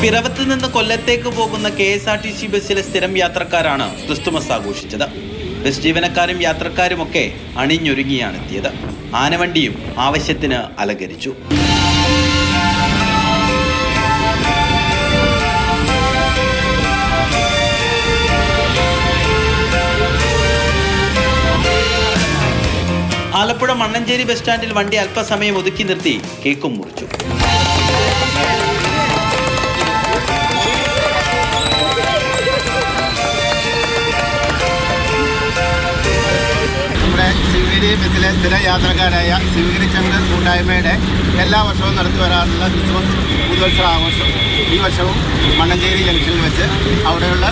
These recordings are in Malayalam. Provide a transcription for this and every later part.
പിറവത്ത് നിന്ന് കൊല്ലത്തേക്ക് പോകുന്ന KSRTC ബസ്സിലെ സ്ഥിരം യാത്രക്കാരാണ് ക്രിസ്തുമസ് ആഘോഷിച്ചത്. ബസ് ജീവനക്കാരും യാത്രക്കാരുമൊക്കെ അണിഞ്ഞൊരുങ്ങിയാണ് എത്തിയത്. ആനവണ്ടിയും ആവശ്യത്തിന് അലങ്കരിച്ചു. ആലപ്പുഴ മണ്ണഞ്ചേരി ബസ് സ്റ്റാൻഡിൽ വണ്ടി അല്പസമയം ഒതുക്കി നിർത്തി കേക്കും മുറിച്ചു. ശിവഗിരി ബസ്സിലെ സ്ഥിര യാത്രക്കാരായ ശിവഗിരി ചങ്ക് കൂട്ടായ്മയുടെ എല്ലാ വർഷവും നടത്തി വരാറുള്ള ക്രിസ്മസ് പുതുവത്സര ആഘോഷം ഈ വർഷവും മണ്ണഞ്ചേരി ജംഗ്ഷനിൽ വെച്ച് അവിടെയുള്ള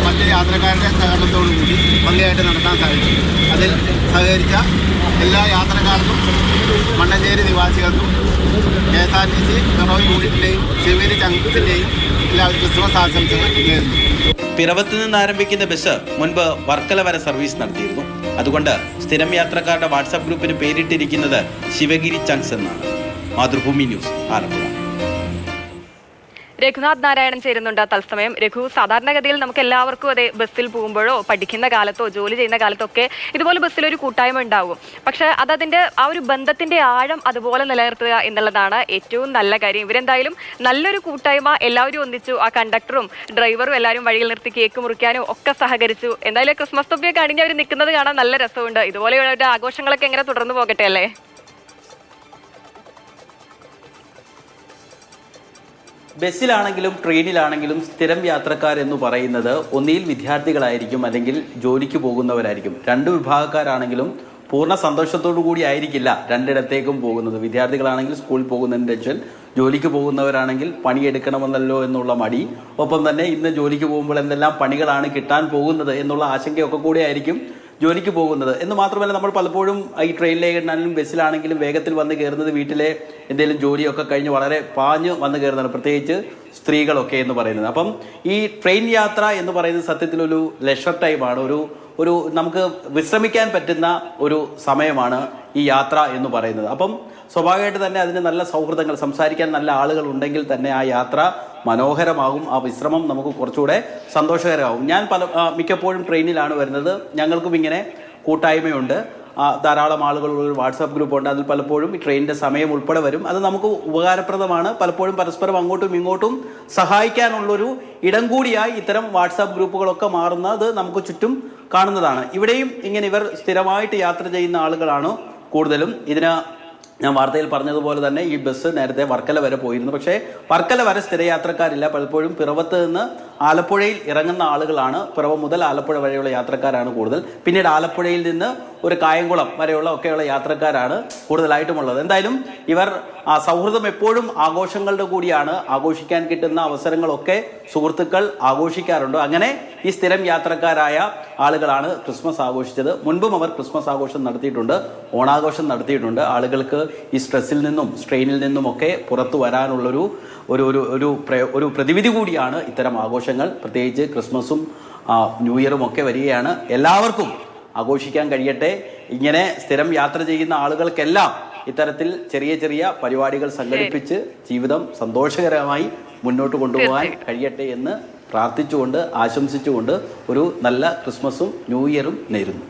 മറ്റ് യാത്രക്കാരുടെ സഹകരണത്തോടുകൂടി ഭംഗിയായിട്ട് നടത്താൻ സാധിച്ചു. അതിൽ സഹകരിച്ച എല്ലാ യാത്രക്കാർക്കും മണ്ണഞ്ചേരി നിവാസികൾക്കും KSRTC പിറവം യൂണിറ്റിൻ്റെയും ശിവഗിരി ചങ്കിൻ്റെയും എല്ലാവരും ക്രിസ്മസ് ആശംസകൾ നേരുന്നു. പിറവത്ത് നിന്ന് ആരംഭിക്കുന്ന ബസ് മുൻപ് വർക്കല വരെ സർവീസ് നടത്തിയിരുന്നു. അതുകൊണ്ട് സ്ഥിരം യാത്രക്കാരുടെ വാട്സാപ്പ് ഗ്രൂപ്പിന് പേരിട്ടിരിക്കുന്നത് ശിവഗിരി ചങ്ക്സ് എന്നാണ്. മാതൃഭൂമി ന്യൂസ്, ആലപ്പുഴ. രഘുനാഥ് നാരായണൻ ചേരുന്നുണ്ട് തത്സമയം. രഘു, സാധാരണഗതിയിൽ നമുക്ക് എല്ലാവർക്കും അതെ ബസ്സിൽ പോകുമ്പോഴോ പഠിക്കുന്ന കാലത്തോ ജോലി ചെയ്യുന്ന കാലത്തോ ഒക്കെ ഇതുപോലെ ബസ്സിലൊരു കൂട്ടായ്മ ഉണ്ടാകും. പക്ഷെ അതിന്റെ ആ ഒരു ബന്ധത്തിന്റെ ആഴം അതുപോലെ നിലനിർത്തുക എന്നുള്ളതാണ് ഏറ്റവും നല്ല കാര്യം. ഇവരെന്തായാലും നല്ലൊരു കൂട്ടായ്മ, എല്ലാവരും ഒന്നിച്ചു. ആ കണ്ടക്ടറും ഡ്രൈവറും എല്ലാവരും വഴിയിൽ നിർത്തി കേക്ക് മുറിക്കാനും ഒക്കെ സഹകരിച്ചു. എന്തായാലും ക്രിസ്മസ് തൊപ്പിയൊക്കെ അണിഞ്ഞ് അവർ നിൽക്കുന്നത് കാണാൻ നല്ല രസമുണ്ട്. ഇതുപോലെയുള്ള ആഘോഷങ്ങളൊക്കെ എങ്ങനെ തുടർന്നു പോകട്ടെ അല്ലേ? ബസ്സിലാണെങ്കിലും ട്രെയിനിലാണെങ്കിലും സ്ഥിരം യാത്രക്കാരെന്ന് പറയുന്നത് ഒന്നിയിൽ വിദ്യാർത്ഥികളായിരിക്കും, അല്ലെങ്കിൽ ജോലിക്ക് പോകുന്നവരായിരിക്കും. രണ്ട് വിഭാഗക്കാരാണെങ്കിലും പൂർണ്ണ സന്തോഷത്തോടു കൂടി ആയിരിക്കില്ല രണ്ടിടത്തേക്കും പോകുന്നത്. വിദ്യാർത്ഥികളാണെങ്കിൽ സ്കൂളിൽ പോകുന്നതിന് ടെൻഷൻ, ജോലിക്ക് പോകുന്നവരാണെങ്കിൽ പണിയെടുക്കണമെന്നല്ലോ എന്നുള്ള മടി, ഒപ്പം തന്നെ ഇന്ന് ജോലിക്ക് പോകുമ്പോൾ എന്തെല്ലാം പണികളാണ് കിട്ടാൻ പോകുന്നത് എന്നുള്ള ആശങ്കയൊക്കെ കൂടി ആയിരിക്കും ജോലിക്ക് പോകുന്നത്. എന്ന് മാത്രമല്ല, നമ്മൾ പലപ്പോഴും ഈ ട്രെയിനിലാണെങ്കിലും ബസ്സിലാണെങ്കിലും വേഗത്തിൽ വന്ന് കയറുന്നത് വീട്ടിലെ എന്തെങ്കിലും ജോലിയൊക്കെ കഴിഞ്ഞ് വളരെ പാഞ്ഞ് വന്ന് കയറുന്നതാണ്, പ്രത്യേകിച്ച് സ്ത്രീകളൊക്കെ എന്ന് പറയുന്നത്. അപ്പം ഈ ട്രെയിൻ യാത്ര എന്ന് പറയുന്നത് സത്യത്തിലൊരു ലെഷർ ടൈമാണ്, ഒരു നമുക്ക് വിശ്രമിക്കാൻ പറ്റുന്ന ഒരു സമയമാണ് ഈ യാത്ര എന്ന് പറയുന്നത്. അപ്പം സ്വാഭാവികമായിട്ട് തന്നെ അതിന് നല്ല സൗഹൃദങ്ങൾ, സംസാരിക്കാൻ നല്ല ആളുകൾ ഉണ്ടെങ്കിൽ തന്നെ ആ യാത്ര മനോഹരമാകും, ആ വിശ്രമം നമുക്ക് കുറച്ചുകൂടെ സന്തോഷകരമാകും. ഞാൻ മിക്കപ്പോഴും ട്രെയിനിലാണ് വരുന്നത്. ഞങ്ങൾക്കും ഇങ്ങനെ കൂട്ടായ്മയുണ്ട്, ധാരാളം ആളുകളുള്ള വാട്സാപ്പ് ഗ്രൂപ്പുണ്ട്. അതിൽ പലപ്പോഴും ഈ ട്രെയിനിൻ്റെ സമയം ഉൾപ്പെടെ വരും. അത് നമുക്ക് ഉപകാരപ്രദമാണ്. പലപ്പോഴും പരസ്പരം അങ്ങോട്ടും ഇങ്ങോട്ടും സഹായിക്കാനുള്ളൊരു ഇടം കൂടിയായി ഇത്തരം വാട്സാപ്പ് ഗ്രൂപ്പുകളൊക്കെ മാറുന്നത് നമുക്ക് ചുറ്റും കാണുന്നതാണ്. ഇവിടെയും ഇങ്ങനെ ഇവർ സ്ഥിരമായിട്ട് യാത്ര ചെയ്യുന്ന ആളുകളാണ് കൂടുതലും. ഞാൻ വാർത്തയിൽ പറഞ്ഞതുപോലെ തന്നെ ഈ ബസ് നേരത്തെ വർക്കല വരെ പോയിരുന്നു. പക്ഷേ വർക്കല വരെ സ്ഥിരയാത്രക്കാരില്ല. പലപ്പോഴും പിറവത്ത് നിന്ന് ആലപ്പുഴയിൽ ഇറങ്ങുന്ന ആളുകളാണ്. പിറവം മുതൽ ആലപ്പുഴ വരെയുള്ള യാത്രക്കാരാണ് കൂടുതൽ. പിന്നീട് ആലപ്പുഴയിൽ നിന്ന് ഒരു കായംകുളം വരെയുള്ള ഒക്കെയുള്ള യാത്രക്കാരാണ് കൂടുതലായിട്ടുമുള്ളത്. എന്തായാലും ഇവർ സൗഹൃദം എപ്പോഴും ആഘോഷങ്ങളുടെ കൂടിയാണ്. ആഘോഷിക്കാൻ കിട്ടുന്ന അവസരങ്ങളൊക്കെ സുഹൃത്തുക്കൾ ആഘോഷിക്കാറുണ്ട്. അങ്ങനെ ഈ സ്ഥിരം യാത്രക്കാരായ ആളുകളാണ് ക്രിസ്മസ് ആഘോഷിച്ചത്. മുൻപും അവർ ക്രിസ്മസ് ആഘോഷം നടത്തിയിട്ടുണ്ട്, ഓണാഘോഷം നടത്തിയിട്ടുണ്ട്. ആളുകൾക്ക് ഈ സ്ട്രെസ്സിൽ നിന്നും സ്ട്രെയിനിൽ നിന്നുമൊക്കെ പുറത്തു വരാനുള്ളൊരു ഒരു പ്രതിവിധി കൂടിയാണ് ഇത്തരം ആഘോഷങ്ങൾ. പ്രത്യേകിച്ച് ക്രിസ്മസും ന്യൂ ഇയറും ഒക്കെ വരികയാണ്. എല്ലാവർക്കും ആഘോഷിക്കാൻ കഴിയട്ടെ. ഇങ്ങനെ സ്ഥിരം യാത്ര ചെയ്യുന്ന ആളുകൾക്കെല്ലാം ഇത്തരത്തിൽ ചെറിയ ചെറിയ പരിപാടികൾ സംഘടിപ്പിച്ച് ജീവിതം സന്തോഷകരമായി മുന്നോട്ട് കൊണ്ടുപോകാൻ കഴിയട്ടെ എന്ന് പ്രാർത്ഥിച്ചുകൊണ്ട് ആശംസിച്ചുകൊണ്ട് ഒരു നല്ല ക്രിസ്മസും ന്യൂ ഇയറും നേരുന്നു.